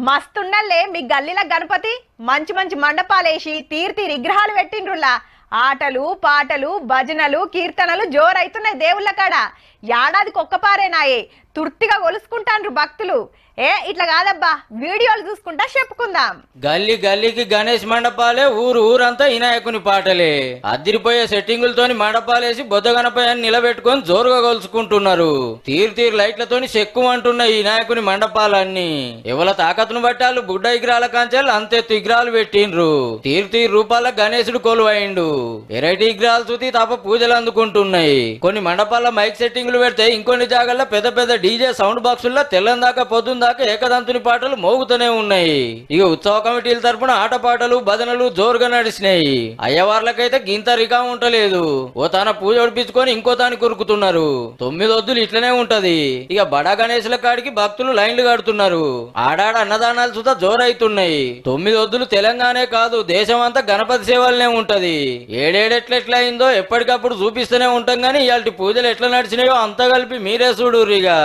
మస్తుండల్లే మీ గల్లీల గణపతి మంచి మంచి మండపాలేసి తీర్తి విగ్రహాలు పెట్టిండ్రులా ఆటలు పాటలు భజనలు కీర్తనలు జోరైతున్నాయి దేవుళ్ళ కాడ ఏడాదికి ఒక్కపారేనాయే తుర్తిగా కొలుసుకుంటాండ్రు భక్తులు ఇట్లా కాదబ్బా వీడియోలు చూసుకుంటా చెప్పుకుందాం. గల్లీ గల్లీకి గణేష్ మండపాలే ఊరంతా వినాయకుని పాటలే అదిరిపోయే సెట్టింగులతోని మండపాలేసి బొద్ద గణపయ్యని నిలబెట్టుకొని జోరుగా కొలుసుకుంటున్నారు. తీరు లైట్లతోని చెక్కుమంటున్న ఈ వినాయకుని మండపాలన్నీ ఎవల తాకత్తును బట్టాలు బుడ్డ విగ్రహాల కాంచాలు అంతెత్తు విగ్రహాలు పెట్టిండ్రు. తీరు రూపాల గణేశుడు కొలువైండు. వెరైటీ విగ్రహాలు చూసి తప్ప పూజలు అందుకుంటున్నాయి. కొన్ని మండపాల మైక్ సెట్టింగులు పెడితే ఇంకొన్ని జాగాల్లో పెద్ద పెద్ద డీజే సౌండ్ బాక్సుల్లో తెల్లందాకా పొద్దున్న దాకా ఏకదంతుని పాటలు మోగుతూనే ఉన్నాయి. ఇక ఉత్సవ కమిటీల తరపున ఆటపాటలు భజనలు జోరుగా నడిచినాయి. అయ్యవార్లకైతే గింత రికా ఉంటలేదు. ఓ తన పూజ ఒడిపించుకొని ఇంకో తాని కొరుకుతున్నారు. 9 వద్దులు ఇట్లనే ఉంటది. ఇక బడా గణేశుల కాడికి భక్తులు లైన్లు కడుతున్నారు. ఆడాడ అన్నదానాలు సుతా జోరైతున్నాయి. 9 వద్దులు తెలంగాణే కాదు దేశం అంతా గణపతి సేవలనే ఉంటది. ఏడేడెట్లెట్లా అయిందో ఎప్పటికప్పుడు చూపిస్తూనే ఉంటాం గానీ ఇయాల్టి పూజలు ఎట్లా నడిచినాయో అంతా కలిపి మీరే చూడుర్రిగా.